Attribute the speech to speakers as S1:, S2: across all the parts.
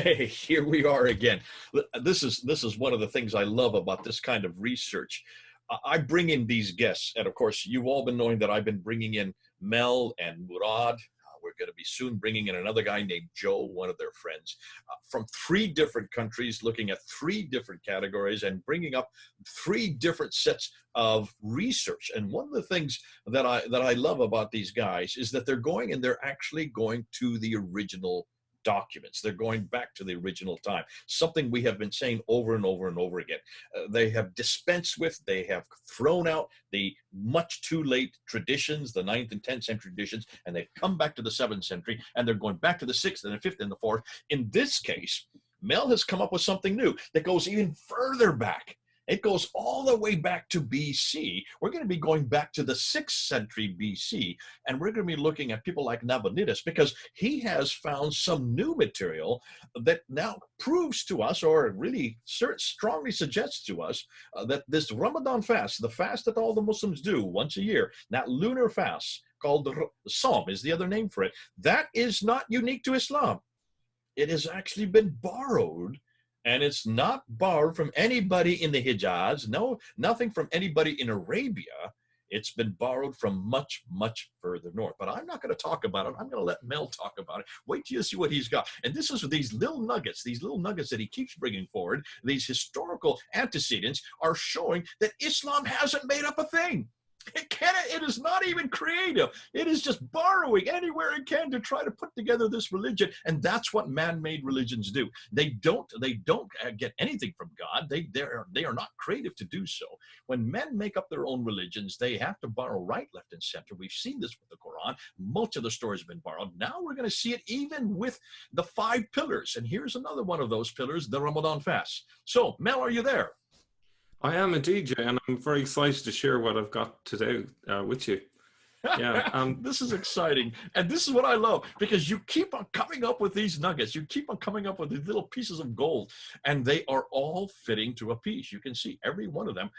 S1: Hey, here we are again. This is one of the things I love about this kind of research. I bring in these guests, and of course, you've all been knowing that I've been bringing in Mel and Murad. We're going to be soon bringing in another guy named Joe, one of their friends, from three different countries, looking at three different categories and bringing up three different sets of research. And one of the things that I love about these guys is that they're actually going to the original documents. They're going back to the original time, something we have been saying over and over and over again. They have dispensed with, they have thrown out the much too late traditions, the 9th and 10th century traditions, and they've come back to the 7th century, and they're going back to the 6th and the 5th and the 4th. In this case, Mel has come up with something new that goes even further back. It goes all the way back to BC. We're going to be going back to the 6th century BC, and we're going to be looking at people like Nabonidus, because he has found some new material that now proves to us, or really strongly suggests to us, that this Ramadan fast, the fast that all the Muslims do once a year, that lunar fast called the Som is the other name for it, that is not unique to Islam. It has actually been borrowed. And it's not borrowed from anybody in the Hijaz, no, nothing from anybody in Arabia. It's been borrowed from much, much further north. But I'm not going to talk about it. I'm going to let Mel talk about it. Wait till you see what he's got. And this is these little nuggets that he keeps bringing forward, these historical antecedents are showing that Islam hasn't made up a thing. It is not even creative. It is just borrowing anywhere it can to try to put together this religion, and that's what man-made religions do. They don't get anything from God. They are not creative to do so. When men make up their own religions, they have to borrow right, left, and center. We've seen this with the Quran. Much of the stories have been borrowed. Now we're going to see it even with the 5 pillars, and here's another one of those pillars: the Ramadan fast. So, Mel, are you there?
S2: I am indeed, Jay, and I'm very excited to share what I've got today with you. Yeah,
S1: this is exciting, and this is what I love, because you keep on coming up with these nuggets. You keep on coming up with these little pieces of gold, and they are all fitting to a piece. You can see every one of them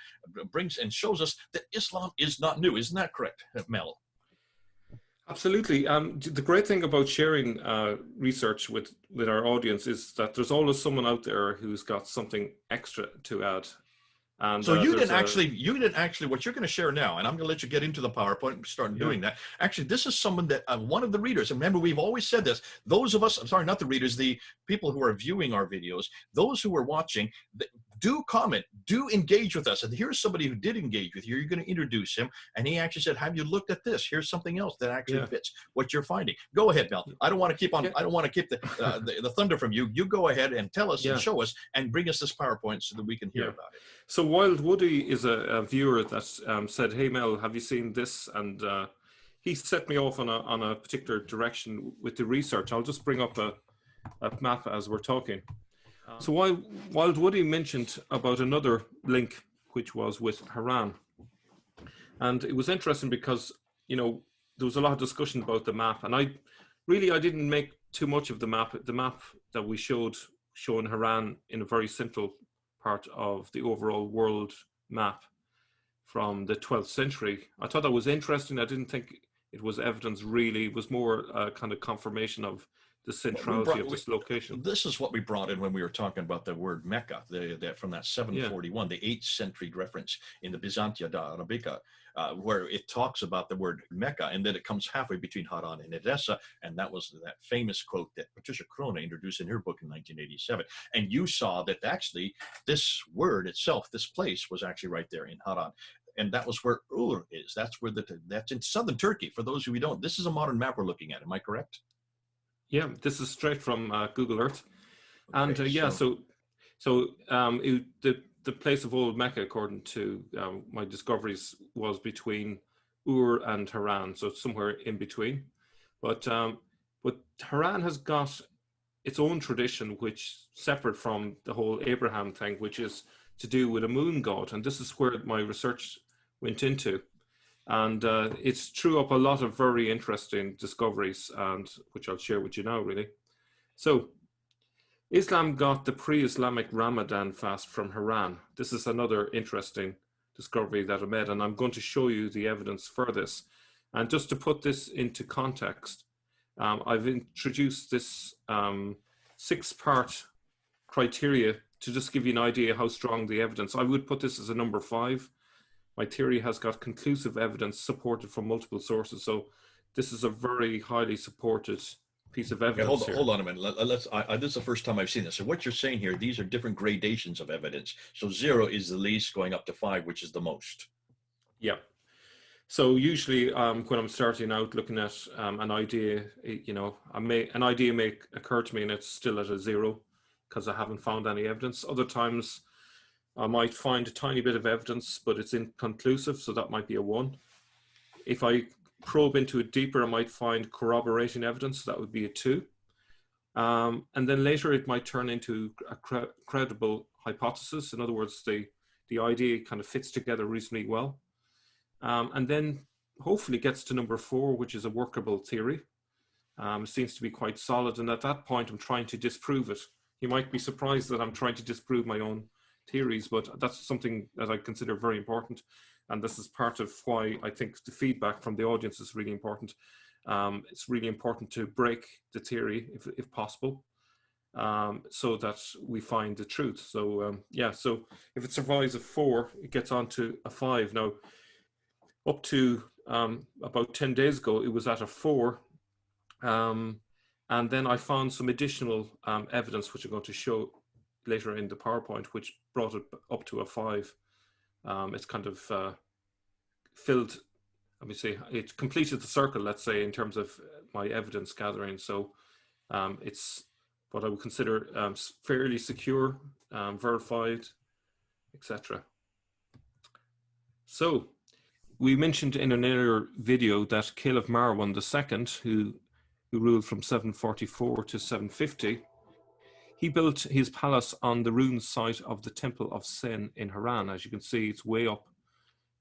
S1: brings and shows us that Islam is not new. Isn't that correct, Mel?
S2: absolutely. The great thing about sharing research with our audience is that there's always someone out there who's got something extra to add. And,
S1: so you didn't actually, what you're going to share now, and I'm going to let you get into the PowerPoint and start doing that. Actually, this is someone that one of the readers, and remember, we've always said this, those of us, I'm sorry, not the readers, the people who are viewing our videos, those who are watching, do comment, do engage with us. And here's somebody who did engage with you. You're going to introduce him, and he actually said, have you looked at this? Here's something else that actually fits what you're finding. Go ahead, Mel. I don't want to keep on, I don't want to keep the thunder from you. You go ahead and tell us and show us and bring us this PowerPoint so that we can hear about it.
S2: So Wild Woody is a viewer that said, hey, Mel, have you seen this? And he set me off on a particular direction with the research. I'll just bring up a map as we're talking. So Wild Woody mentioned about another link, which was with Haran. And it was interesting because, you know, there was a lot of discussion about the map. And I didn't make too much of the map. The map that we showing Haran in a very central part of the overall world map from the 12th century. I thought that was interesting. I didn't think it was evidence really. It was more a kind of confirmation of the centrality of this location.
S1: This is what we brought in when we were talking about the word Mecca, from that 741, the 8th century reference in the Byzantia da Arabica, where it talks about the word Mecca, and then it comes halfway between Haran and Edessa, and that was that famous quote that Patricia Crone introduced in her book in 1987. And you saw that actually this word itself, this place, was actually right there in Haran. And that was where Ur is. That's where that's in southern Turkey. For those who don't, this is a modern map we're looking at. Am I correct?
S2: Yeah, this is straight from Google Earth. And the place of old Mecca, according to my discoveries, was between Ur and Haran, so somewhere in between. But Haran has got its own tradition, which separate from the whole Abraham thing, which is to do with a moon god. And this is where my research went into. And it's threw up a lot of very interesting discoveries, and which I'll share with you now, really. So Islam got the pre-Islamic Ramadan fast from Haran. This is another interesting discovery that I made, and I'm going to show you the evidence for this. And just to put this into context, I've introduced this 6-part criteria to just give you an idea how strong the evidence. I would put this as a number 5. My theory has got conclusive evidence supported from multiple sources. So this is a very highly supported piece of
S1: Okay,
S2: evidence here.
S1: hold on a minute. This is the first time I've seen this. So what you're saying here, these are different gradations of evidence. So 0 is the least, going up to 5, which is the most.
S2: Yeah. So usually when I'm starting out looking at an idea, an idea may occur to me and it's still at a 0 because I haven't found any evidence. Other times I might find a tiny bit of evidence, but it's inconclusive, so that might be a 1. If I probe into it deeper, I might find corroborating evidence, that would be a 2. And then later it might turn into a credible hypothesis. In other words, the idea kind of fits together reasonably well. And then hopefully gets to number 4, which is a workable theory. It seems to be quite solid. And at that point, I'm trying to disprove it. You might be surprised that I'm trying to disprove my own theories, but that's something that I consider very important. And this is part of why I think the feedback from the audience is really important. It's really important to break the theory if possible, so that we find the truth. So so if it survives a 4, it gets on to a 5. Now, up to about 10 days ago, it was at a 4. And then I found some additional evidence, which I'm going to show later in the PowerPoint, which brought it up to a 5. It's kind of filled, let me see, it completed the circle, let's say, in terms of my evidence gathering. So it's what I would consider fairly secure, verified, etc. So we mentioned in an earlier video that Caliph Marwan II, who ruled from 744 to 750, he built his palace on the ruined site of the Temple of Sen in Haran. As you can see, it's way up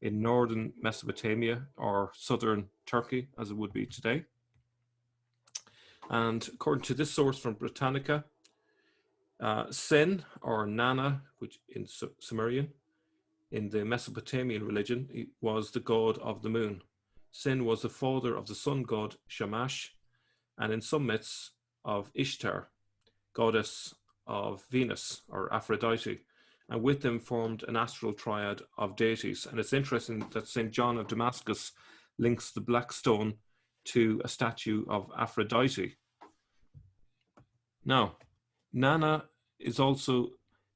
S2: in northern Mesopotamia, or southern Turkey, as it would be today. And according to this source from Britannica, Sen, or Nana, which in Sumerian, in the Mesopotamian religion, was the god of the moon. Sen was the father of the sun god Shamash, and in some myths of Ishtar, goddess of Venus, or Aphrodite, and with them formed an astral triad of deities. And it's interesting that St. John of Damascus links the black stone to a statue of Aphrodite. Now, Nana is also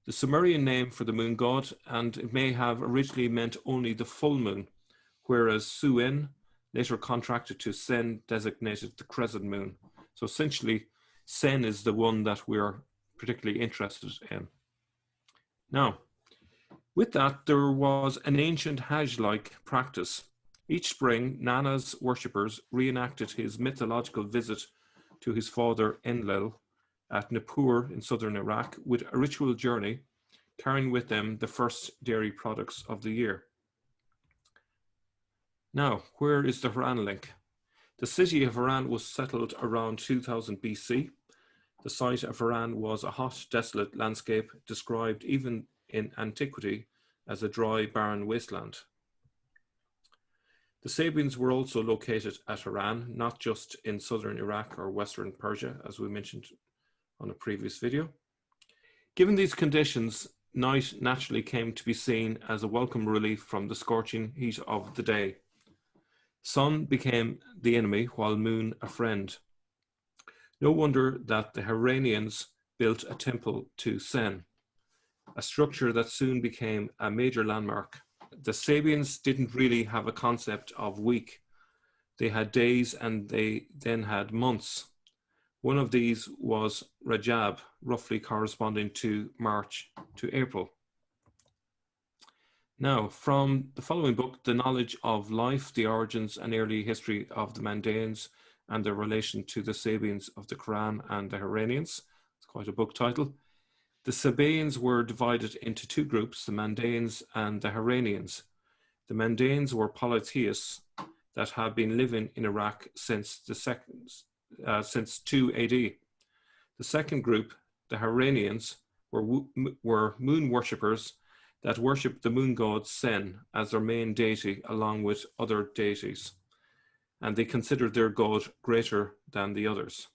S2: the Sumerian name for the moon god, and it may have originally meant only the full moon, whereas Suen, later contracted to Sen, designated the crescent moon. So essentially, Sen is the one that we're particularly interested in. Now, with that, there was an ancient Hajj-like practice. Each spring, Nana's worshippers reenacted his mythological visit to his father Enlil at Nippur in southern Iraq with a ritual journey, carrying with them the first dairy products of the year. Now, where is the Haran link? The city of Haran was settled around 2000 BC. The site of Haran was a hot, desolate landscape described even in antiquity as a dry, barren wasteland. The Sabians were also located at Haran, not just in southern Iraq or western Persia, as we mentioned on a previous video. Given these conditions, night naturally came to be seen as a welcome relief from the scorching heat of the day. Sun became the enemy, while moon a friend. No wonder that the Haranians built a temple to Sen, a structure that soon became a major landmark. The Sabians didn't really have a concept of week. They had days and they then had months. One of these was Rajab, roughly corresponding to March to April. Now, from the following book, The Knowledge of Life, the Origins and Early History of the Mandaeans and their relation to the Sabians of the Quran and the Haranians. It's quite a book title. The Sabaeans were divided into two groups, the Mandaeans and the Haranians. The Mandaeans were polytheists that had been living in Iraq since 2 AD. The second group, the Haranians, were moon worshippers that worshipped the moon god Sen as their main deity along with other deities, and they considered their god greater than the others.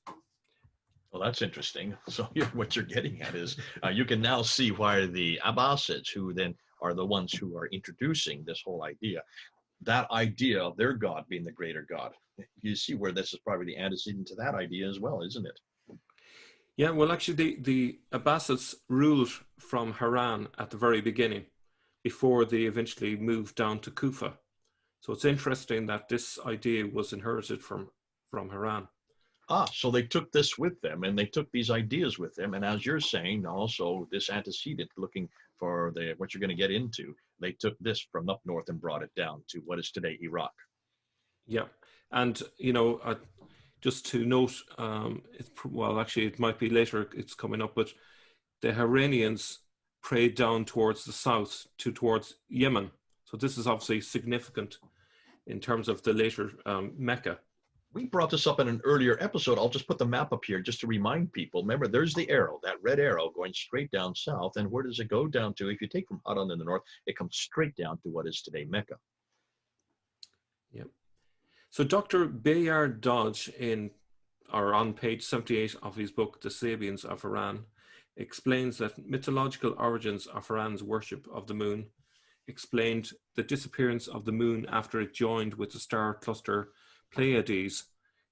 S1: Well, that's interesting. So what you're getting at is you can now see why the Abbasids, who then are the ones who are introducing this whole idea, that idea of their God being the greater God. You see where this is probably the antecedent to that idea as well, isn't it?
S2: Yeah, well, actually, the Abbasids ruled from Haran at the very beginning before they eventually moved down to Kufa. So it's interesting that this idea was inherited from Haran.
S1: Ah, so they took this with them and they took these ideas with them. And as you're saying, also this antecedent looking for the what you're going to get into, they took this from up north and brought it down to what is today Iraq.
S2: Yeah, and you know, just to note, well, actually, it might be later. It's coming up, but the Iranians prayed down towards the south, towards Yemen. So this is obviously significant in terms of the later Mecca.
S1: We brought this up in an earlier episode. I'll just put the map up here just to remind people. Remember, there's the arrow, that red arrow going straight down south. And where does it go down to? If you take from Haran in the north, it comes straight down to what is today Mecca.
S2: Yeah. So Dr. Bayard Dodge on page 78 of his book, The Sabians of Iran, explains that mythological origins of Iran's worship of the moon explained the disappearance of the moon after it joined with the star cluster Pleiades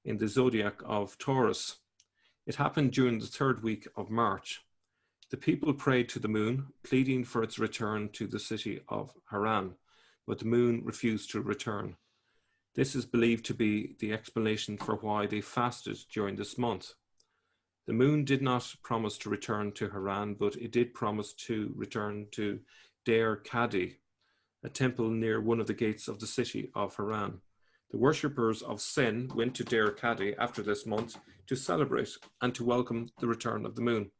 S2: in the zodiac of Taurus. It happened during the third week of March. The people prayed to the moon, pleading for its return to the city of Haran, but the moon refused to return. This is believed to be the explanation for why they fasted during this month. The moon did not promise to return to Haran, but it did promise to return to Deir Kadi, a temple near one of the gates of the city of Haran. The worshippers of Sin went to Deir Kadi after this month to celebrate and to welcome the return of the moon.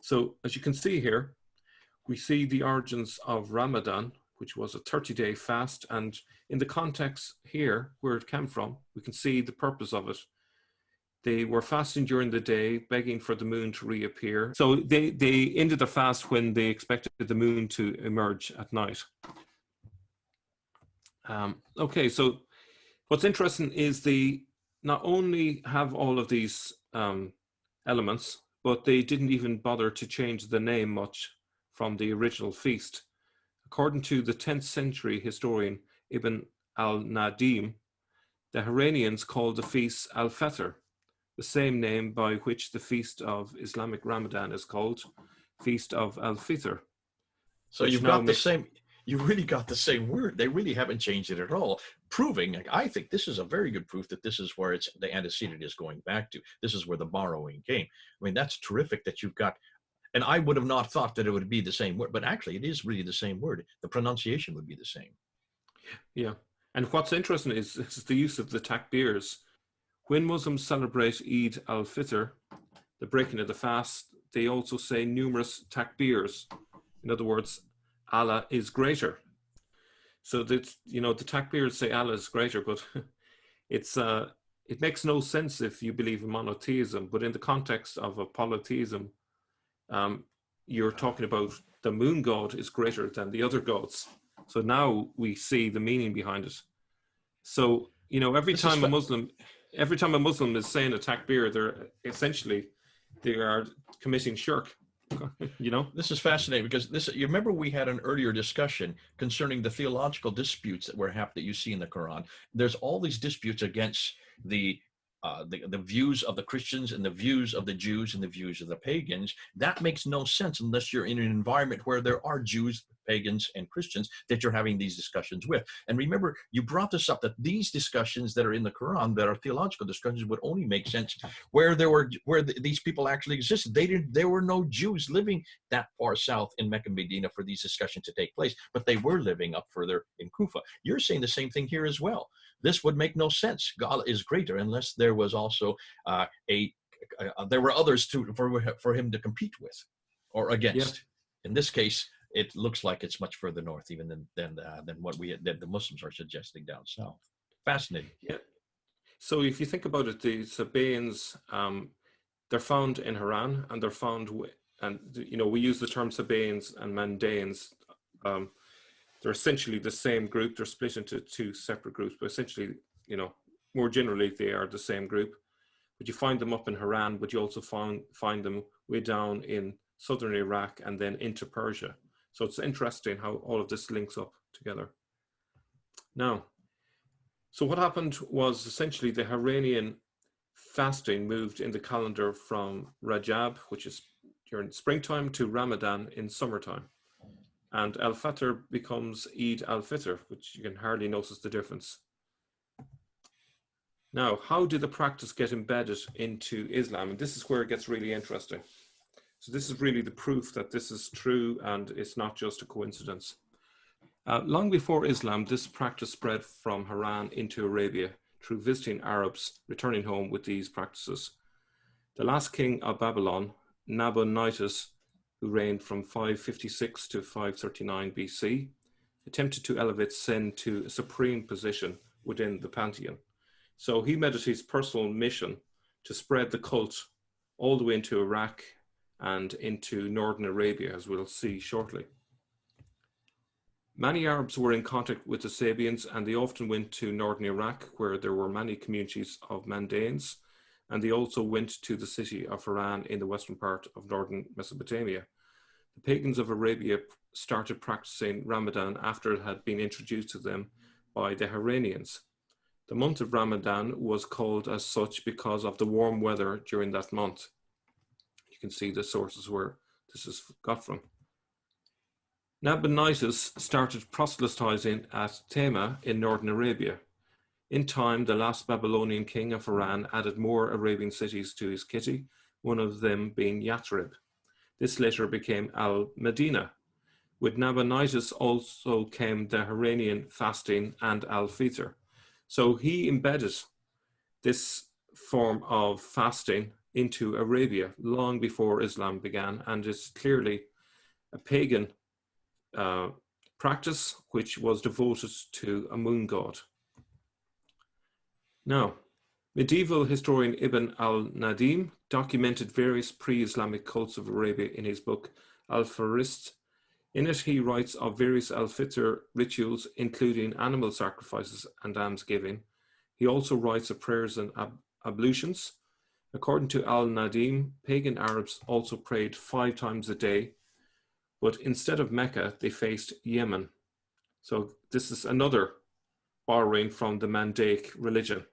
S2: So, as you can see here, we see the origins of Ramadan, which was a 30-day fast, and in the context here, where it came from, we can see the purpose of it. They were fasting during the day, begging for the moon to reappear. So they ended the fast when they expected the moon to emerge at night. Okay, so what's interesting is they not only have all of these elements, but they didn't even bother to change the name much from the original feast. According to the 10th century historian Ibn al-Nadim, the Iranians called the feast al-Fitr, the same name by which the feast of Islamic Ramadan is called, Feast of al-Fitr.
S1: So you've got the same, you really got the same word. They really haven't changed it at all, proving, I think this is a very good proof that this is where it's the antecedent is going back to. This is where the borrowing came. I mean, that's terrific that you've got, and I would have not thought that it would be the same word, but actually it is really the same word. The pronunciation would be the same.
S2: Yeah. And what's interesting is the use of the takbirs. When Muslims celebrate Eid al-Fitr, the breaking of the fast, they also say numerous takbirs. In other words, Allah is greater. So that, you know, the takbirs say Allah is greater, but it makes no sense if you believe in monotheism. But in the context of a polytheism, you're talking about the moon god is greater than the other gods. So now we see the meaning behind it. So, you know, every time a Muslim is saying a takbir, they are committing shirk. You know,
S1: this is fascinating because you remember we had an earlier discussion concerning the theological disputes that that you see in the Quran. There's all these disputes against the views of the Christians and the views of the Jews and the views of the pagans. That makes no sense unless you're in an environment where there are Jews, pagans, and Christians that you're having these discussions with. And remember, you brought this up that these discussions that are in the Quran, that are theological discussions, would only make sense where these people actually existed. There were no Jews living that far south in Mecca and Medina for these discussions to take place, but they were living up further in Kufa. You're saying the same thing here as well. This would make no sense. God is greater unless there was also there were others for him to compete with or against. Yeah. In this case, it looks like it's much further north even than what the Muslims are suggesting down south. Fascinating.
S2: Yeah. So if you think about it, the Sabaeans, they're found in Haran, and they're found and you know, we use the term Sabaeans and Mandaeans. They're essentially the same group. They're split into two separate groups, but essentially, you know, more generally, they are the same group. but you find them up in Haran, but you also find them way down in southern Iraq and then into Persia. So it's interesting how all of this links up together. Now, so what happened was essentially the Haranian fasting moved in the calendar from Rajab, which is during springtime, to Ramadan in summertime. And Al-Fitr becomes Eid al-Fitr, which you can hardly notice the difference. Now, how did the practice get embedded into Islam? And this is where it gets really interesting. So this is really the proof that this is true and it's not just a coincidence. Long before Islam, this practice spread from Haran into Arabia through visiting Arabs returning home with these practices. The last king of Babylon, Nabonidus, who reigned from 556 to 539 BC, attempted to elevate sin to a supreme position within the pantheon. So he made it his personal mission to spread the cult all the way into Iraq and into northern Arabia, as we'll see shortly. Many Arabs were in contact with the Sabians, and they often went to northern Iraq, where there were many communities of Mandaeans, and they also went to the city of Haran in the western part of northern Mesopotamia. The pagans of Arabia started practicing Ramadan after it had been introduced to them by the Haranians. The month of Ramadan was called as such because of the warm weather during that month. You can see the sources where this is got from. Nabonidus started proselytizing at Tema in northern Arabia. In time, the last Babylonian king of Haran added more Arabian cities to his kitty, one of them being Yathrib. This later became Al-Medina. With Nabonidus also came the Haranian fasting and Al-Fitr. So he embedded this form of fasting into Arabia long before Islam began, and is clearly a pagan practice which was devoted to a moon god. Now, medieval historian Ibn al-Nadim documented various pre-Islamic cults of Arabia in his book Al-Farist. In it, he writes of various Al-Fitr rituals, including animal sacrifices and almsgiving. He also writes of prayers and ablutions. According to al-Nadim, pagan Arabs also prayed 5 times a day, but instead of Mecca, they faced Yemen. So this is another borrowing from the Mandaic religion.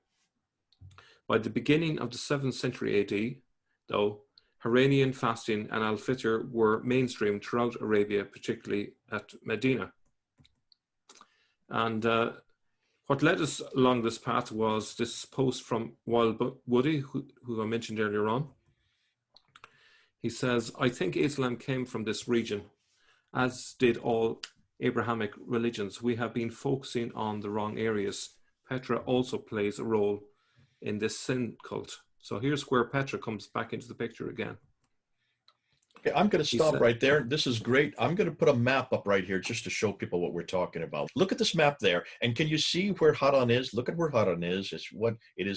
S2: By the beginning of the 7th century AD, though, Haranian fasting and Al-Fitr were mainstream throughout Arabia, particularly at Medina. And what led us along this path was this post from Wild Woody, who I mentioned earlier on. He says, "I think Islam came from this region, as did all Abrahamic religions. We have been focusing on the wrong areas. Petra also plays a role in this sin cult." So here's where Petra comes back into the picture again.
S1: Okay, I'm going to stop right there. This is great. I'm going to put a map up right here just to show people what we're talking about. Look at this map there. And can you see where Haran is? Look at where Haran is. It's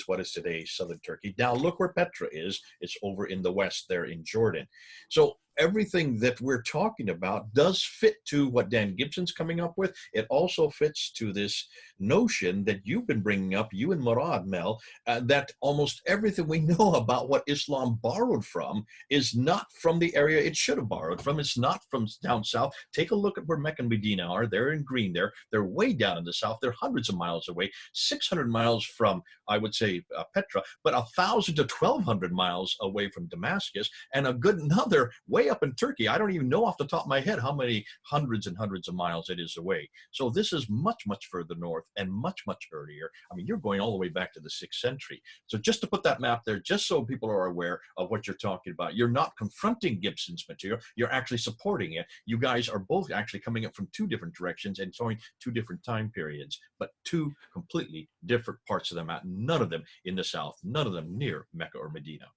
S1: what is today, southern Turkey. Now look where Petra is. It's over in the west there in Jordan. So everything that we're talking about does fit to what Dan Gibson's coming up with. It also fits to this notion that you've been bringing up, you and Murad, Mel, that almost everything we know about what Islam borrowed from is not from the area it should have borrowed from. It's not from down south. Take a look at where Mecca and Medina are. They're in green there. They're way down in the south. They're hundreds of miles away, 600 miles from, I would say, Petra, but 1,000 to 1,200 miles away from Damascus, and a good another way up in Turkey. I don't even know off the top of my head how many hundreds and hundreds of miles it is away. So this is much, much further north and much, much earlier. I mean, you're going all the way back to the 6th century. So just to put that map there, just so people are aware of what you're talking about, you're not confronting Gibson's material, you're actually supporting it. You guys are both actually coming up from 2 different directions and showing 2 different time periods, but 2 completely different parts of the map. None of them in the south, none of them near Mecca or Medina.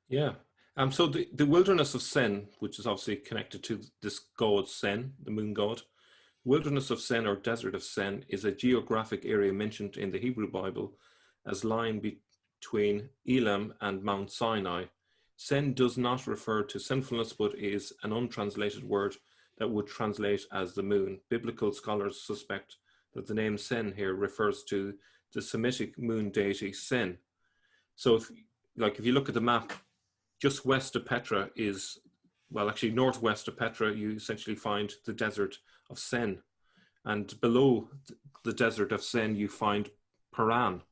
S2: Yeah. So the wilderness of Sin, which is obviously connected to this god Sin, the moon god, wilderness of Sin or desert of Sin is a geographic area mentioned in the Hebrew Bible as lying between Elam and Mount Sinai. Sin does not refer to sinfulness, but is an untranslated word that would translate as the moon. Biblical scholars suspect that the name Sin here refers to the Semitic moon deity Sin. So like if you look at the map, just west of Petra is, well, actually northwest of Petra, you essentially find the desert of Sen. And below the desert of Sen, you find Paran,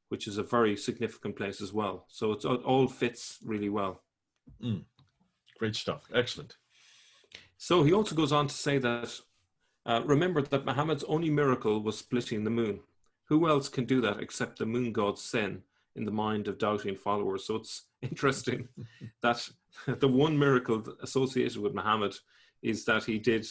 S2: which is a very significant place as well. So it all fits really well.
S1: Great stuff. Excellent.
S2: So he also goes on to say that, remember that Muhammad's only miracle was splitting the moon. Who else can do that except the moon god Sen in the mind of doubting followers? So it's interesting that the one miracle associated with Muhammad is that he did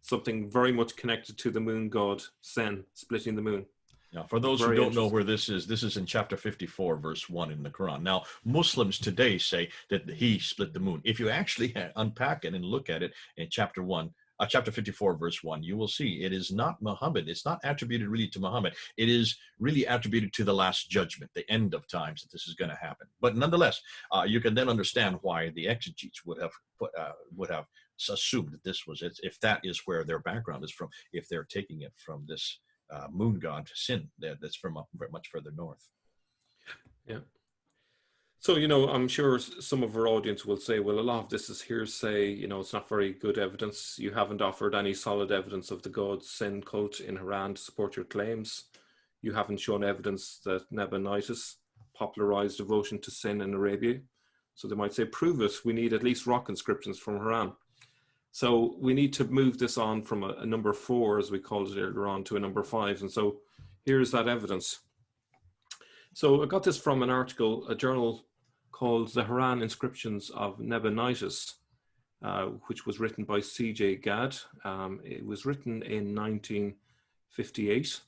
S2: something very much connected to the moon god Sen, splitting the moon.
S1: Now, for those who don't know where this is in chapter 54, verse 1 in the Quran. Now, Muslims today say that he split the moon. If you actually unpack it and look at it in chapter 54, verse 1, you will see it is not Muhammad. It's not attributed really to Muhammad. It is really attributed to the last judgment, the end of times, that this is going to happen. But nonetheless, you can then understand why the exegetes would have assumed that this was it, if that is where their background is from, if they're taking it from this moon god Sin that's from up much further north.
S2: Yeah. So, I'm sure some of our audience will say, well, a lot of this is hearsay, it's not very good evidence. You haven't offered any solid evidence of the god Sin cult in Haran to support your claims. You haven't shown evidence that Nabonidus popularized devotion to Sin in Arabia. So they might say, prove it. We need at least rock inscriptions from Haran. So we need to move this on from a number 4, as we called it earlier on, to a number 5. And so here's that evidence. So I got this from an article, a journal called The Haran Inscriptions of Nabonidus, which was written by C.J. Gadd. It was written in 1958.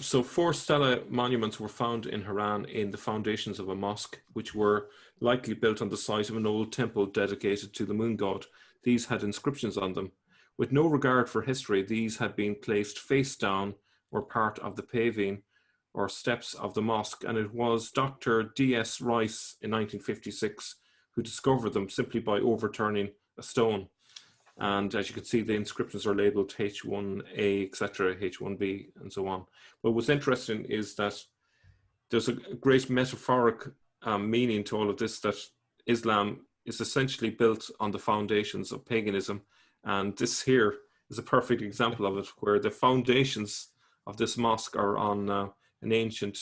S2: So 4 stela monuments were found in Haran in the foundations of a mosque, which were likely built on the site of an old temple dedicated to the moon god. These had inscriptions on them. With no regard for history, these had been placed face down or part of the paving or steps of the mosque, and it was Dr. D.S. Rice in 1956 who discovered them simply by overturning a stone. And as you can see, the inscriptions are labeled H1A, etc., H1B, and so on. But what's interesting is that there's a great metaphoric meaning to all of this, that Islam is essentially built on the foundations of paganism. And this here is a perfect example of it, where the foundations of this mosque are on an ancient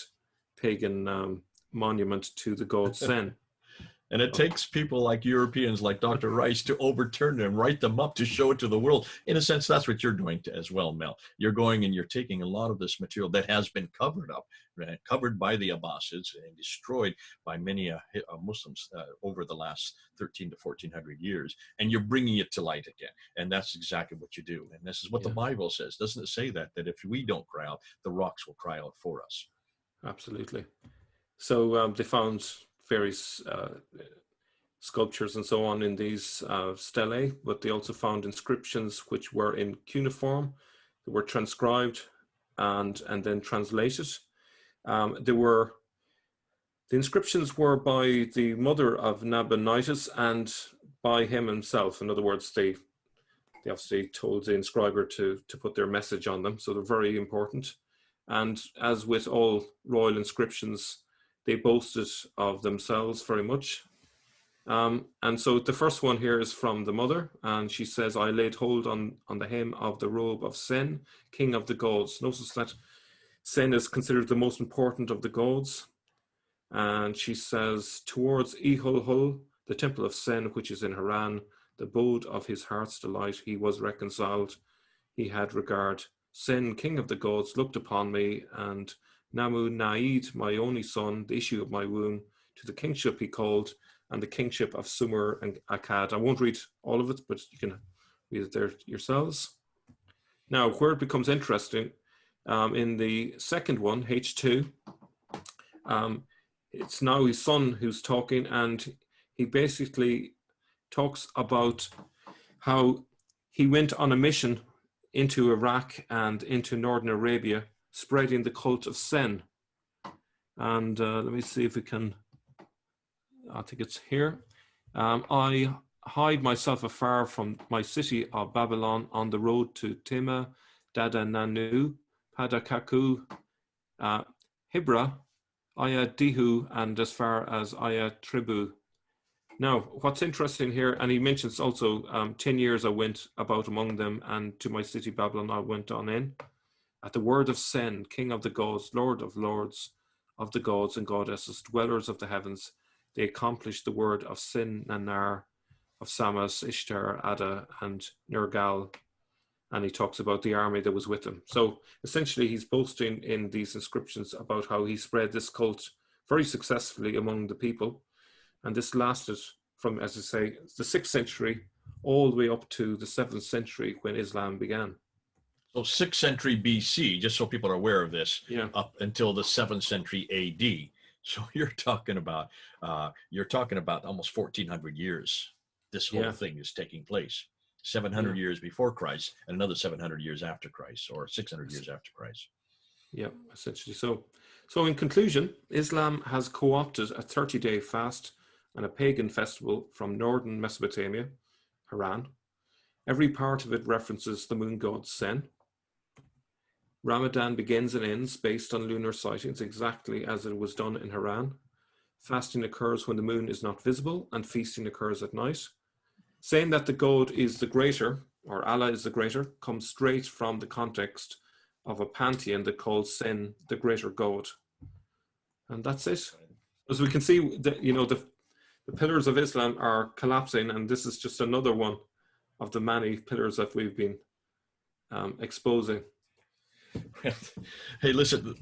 S2: pagan monument to the god Sen.
S1: And it takes people like Europeans, like Dr. Rice, to overturn them, write them up, to show it to the world. In a sense, that's what you're doing as well, Mel. You're going and you're taking a lot of this material that has been covered up, right, covered by the Abbasids and destroyed by many Muslims over the last 13 to 1400 years, and you're bringing it to light again. And that's exactly what you do. And this is what the Bible says. Doesn't it say that if we don't cry out, the rocks will cry out for us?
S2: Absolutely. So they found various sculptures and so on in these stelae, but they also found inscriptions which were in cuneiform, that were transcribed and then translated. The inscriptions were by the mother of Nabonidus and by him himself. In other words, they obviously told the inscriber to put their message on them, so they're very important. And as with all royal inscriptions, they boasted of themselves very much. And so the first one here is from the mother, and she says, I laid hold on the hem of the robe of Sen, king of the gods. Notice that Sen is considered the most important of the gods. And she says, towards Ihulhul, the temple of Sen, which is in Haran, the abode of his heart's delight, he was reconciled. He had regard. Sen, king of the gods, looked upon me, and Namu Naid, my only son, the issue of my womb, to the kingship he called, and the kingship of Sumer and Akkad. I won't read all of it, but you can read it there yourselves. Now, where it becomes interesting, in the second one, H2, it's now his son who's talking, and he basically talks about how he went on a mission into Iraq and into Northern Arabia, spreading the cult of Sen. And let me see if we can, I think it's here. I hide myself afar from my city of Babylon on the road to Tima, Dadananu, Padakaku, Hibra, Aya Dihu, and as far as Aya Tribu. Now, what's interesting here, and he mentions also, 10 years I went about among them, and to my city Babylon I went on in. At the word of Sen, king of the gods, lord of lords, of the gods and goddesses, dwellers of the heavens, they accomplished the word of Sin Nanar, of Samas, Ishtar, Ada, and Nergal. And he talks about the army that was with him. So essentially, he's boasting in these inscriptions about how he spread this cult very successfully among the people. And this lasted from, as I say, the 6th century all the way up to the 7th century when Islam began.
S1: So 6th century BC, just so people are aware of this,
S2: Yeah.
S1: up until the 7th century AD. So you're talking about almost 1400 years. This whole thing is taking place. 700 years before Christ and another 700 years after Christ, or 600 years after Christ.
S2: Yeah, essentially. So in conclusion, Islam has co-opted a 30-day fast and a pagan festival from northern Mesopotamia, Haran. Every part of it references the moon god Sen. Ramadan begins and ends based on lunar sightings, exactly as it was done in Haran. Fasting occurs when the moon is not visible, and feasting occurs at night. Saying that the god is the greater, or Allah is the greater, comes straight from the context of a pantheon that calls Sen the greater god. And that's it. As we can see, the pillars of Islam are collapsing, and this is just another one of the many pillars that we've been exposing.
S1: Hey, listen,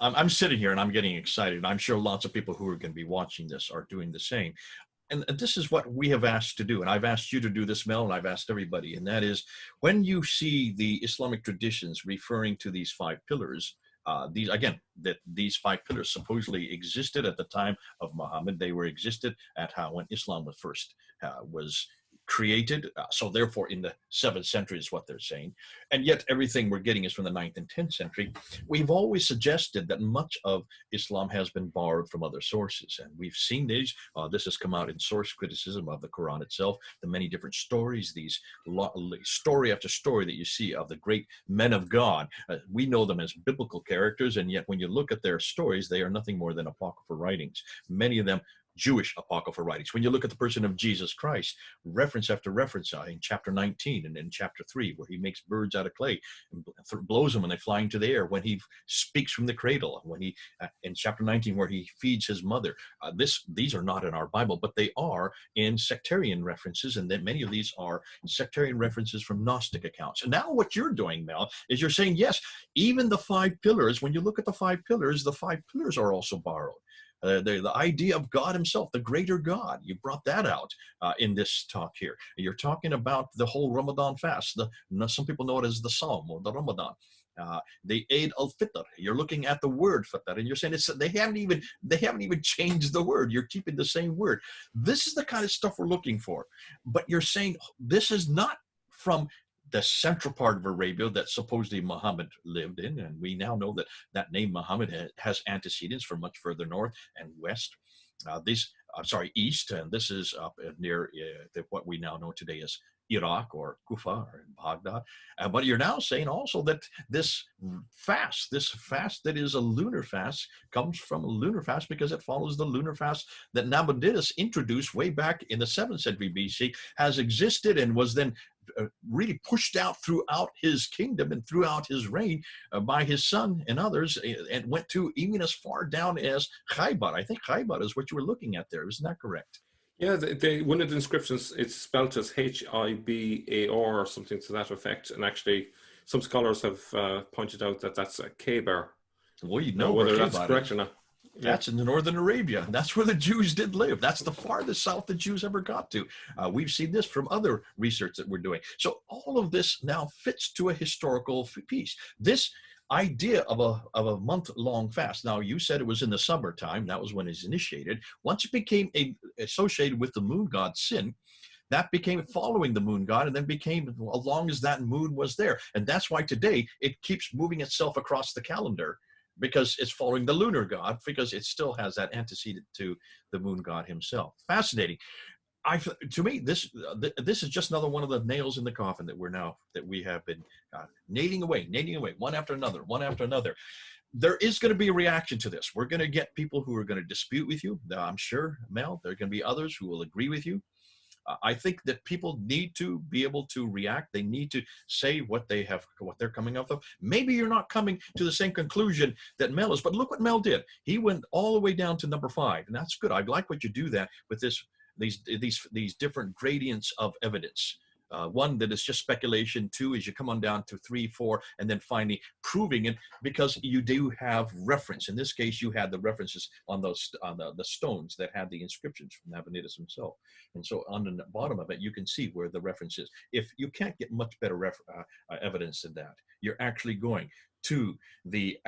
S1: I'm sitting here and I'm getting excited. I'm sure lots of people who are going to be watching this are doing the same. And this is what we have asked to do. And I've asked you to do this, Mel, and I've asked everybody. And that is, when you see the Islamic traditions referring to these 5 pillars, these 5 pillars supposedly existed at the time of Muhammad. They were existed at when Islam was first was created. So therefore, in the 7th century is what they're saying. And yet everything we're getting is from the 9th and 10th century. We've always suggested that much of Islam has been borrowed from other sources. And we've seen these. This has come out in source criticism of the Quran itself, the many different stories, these story after story that you see of the great men of God. We know them as biblical characters, and yet when you look at their stories, they are nothing more than apocryphal writings. Many of them Jewish apocryphal writings. When you look at the person of Jesus Christ, reference after reference in chapter 19 and in chapter 3, where he makes birds out of clay and blows them and they fly into the air, when he speaks from the cradle, when he in chapter 19 where he feeds his mother. These are not in our Bible, but they are in sectarian references, and then many of these are sectarian references from Gnostic accounts. And now what you're doing, Mel, is you're saying, yes, even the 5 pillars, when you look at the 5 pillars are also borrowed. The idea of God himself, the greater God, you brought that out in this talk here. You're talking about the whole Ramadan fast. Some people know it as the Psalm or the Ramadan. The Eid al-Fitr. You're looking at the word Fitr, and you're saying they haven't even changed the word. You're keeping the same word. This is the kind of stuff we're looking for. But you're saying this is not from the central part of Arabia that supposedly Muhammad lived in, and we now know that name Muhammad has antecedents from much further north and west. East, and this is up near what we now know today as Iraq or Kufa or Baghdad. But you're now saying also that this fast that is a lunar fast, comes from a lunar fast because it follows the lunar fast that Nabonidus introduced way back in the 7th century BC, has existed and was then really pushed out throughout his kingdom and throughout his reign by his son and others, and went to even as far down as Khaybar. I think Khaybar is what you were looking at there. Isn't that correct?
S2: Yeah, one of the inscriptions, it's spelled as Hibar or something to that effect. And actually, some scholars have pointed out that that's a Khaybar.
S1: Well, you know
S2: whether that's correct or not.
S1: That's in the northern Arabia. That's where the Jews did live. That's the farthest south the Jews ever got to. We've seen this from other research that we're doing. So all of this now fits to a historical piece. This idea of a month-long fast. Now, you said it was in the summertime. That was when it's initiated. Once it became associated with the moon god Sin, that became following the moon god, and then became as long as that moon was there. And that's why today it keeps moving itself across the calendar, because it's following the lunar god, because it still has that antecedent to the moon god himself. Fascinating. To me, this is just another one of the nails in the coffin that we have been nailing away, one after another. there is going to be a reaction to this. We're going to get people who are going to dispute with you. I'm sure, Mel, there are going to be others who will agree with you. I think that people need to be able to react. They need to say what they're coming up of. Maybe you're not coming to the same conclusion that Mel is, but look what Mel did. He went all the way down to number 5, and that's good. I like what you do that with these different gradients of evidence. 1 that is just speculation. 2 is you come on down to 3, 4, and then finally proving it, because you do have reference. In this case, you had the references on the stones that had the inscriptions from Nabonidus himself. And so on the bottom of it, you can see where the reference is. If you can't get much better evidence than that, you're actually going to the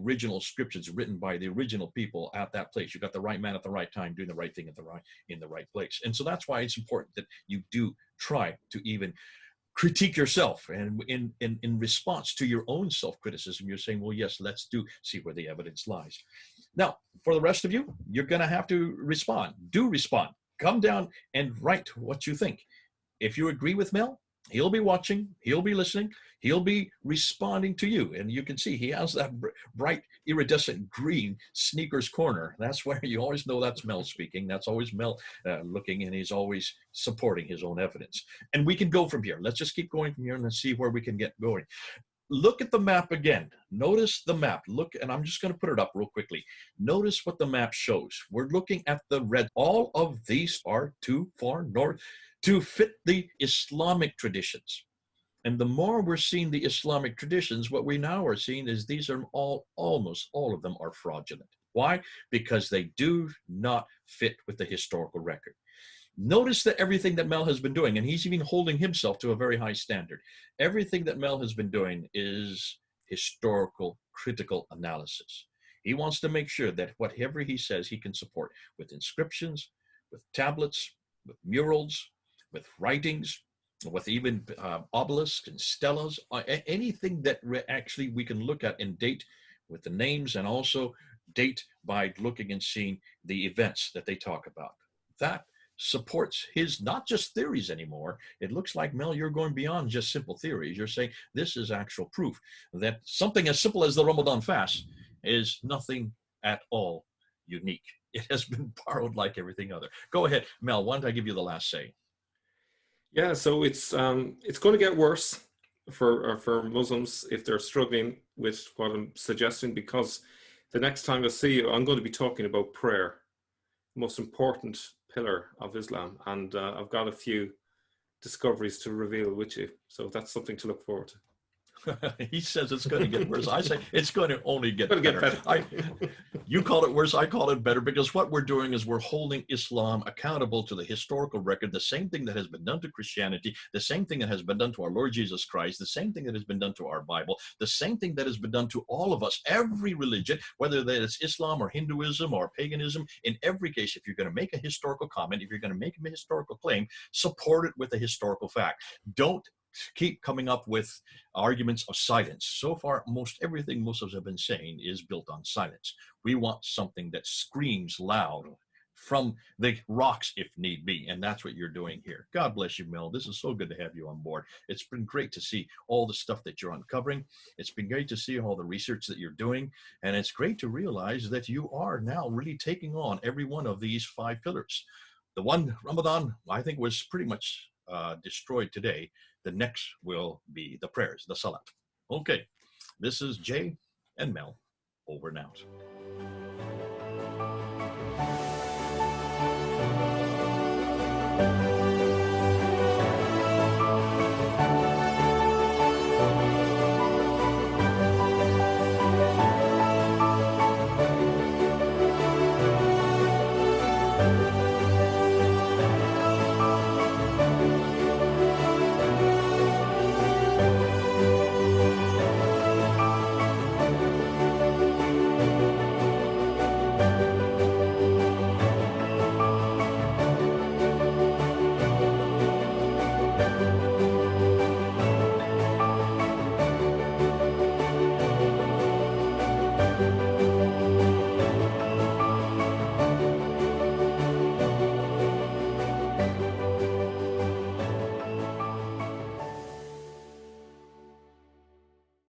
S1: original scriptures written by the original people at that place. You got the right man at the right time, doing the right thing in the right place. And so that's why it's important that you do try to even critique yourself, and in response to your own self-criticism, you're saying, well, yes, let's see where the evidence lies. Now, for the rest of you, you're going to have to respond. Do respond. Come down and write what you think. If you agree with Mel, he'll be watching, he'll be listening, he'll be responding to you. And you can see he has that bright iridescent green sneakers corner. That's where you always know that's Mel speaking. That's always Mel looking, and he's always supporting his own evidence. And we can go from here. Let's just keep going from here and let's see where we can get going. Look at the map again. Notice the map. Look, and I'm just going to put it up real quickly. Notice what the map shows. We're looking at the red. All of these are too far north to fit the Islamic traditions. And the more we're seeing the Islamic traditions, what we now are seeing is these are almost all of them are fraudulent. Why? Because they do not fit with the historical record. Notice that everything that Mel has been doing, and he's even holding himself to a very high standard, everything that Mel has been doing is historical, critical analysis. He wants to make sure that whatever he says he can support with inscriptions, with tablets, with murals, with writings, with even obelisks and stelas, anything that actually we can look at and date with the names, and also date by looking and seeing the events that they talk about. That supports his not just theories anymore. It looks like, Mel, you're going beyond just simple theories. You're saying this is actual proof that something as simple as the Ramadan fast is nothing at all unique. It has been borrowed like everything other. Go ahead, Mel. Why don't I give you the last say?
S2: Yeah, so it's going to get worse for Muslims if they're struggling with what I'm suggesting, because the next time I see you, I'm going to be talking about prayer, most important pillar of Islam, and I've got a few discoveries to reveal with you, so that's something to look forward to.
S1: He says it's going to get worse. I say it's going to only get better.
S2: Better.
S1: You call it worse, I call it better, because what we're doing is we're holding Islam accountable to the historical record, the same thing that has been done to Christianity, the same thing that has been done to our Lord Jesus Christ, the same thing that has been done to our Bible, the same thing that has been done to all of us, every religion, whether that is Islam or Hinduism or paganism. In every case, if you're going to make a historical comment, if you're going to make a historical claim, support it with a historical fact. Don't keep coming up with arguments of silence. So far, most everything Muslims have been saying is built on silence. We want something that screams loud from the rocks if need be, and that's what you're doing here. God bless you, Mel. This is so good to have you on board. It's been great to see all the stuff that you're uncovering. It's been great to see all the research that you're doing, and it's great to realize that you are now really taking on every one of these 5 pillars. The one, Ramadan, I think was pretty much destroyed today. The next will be the prayers, the salat. Okay, this is Jay and Mel, over and out.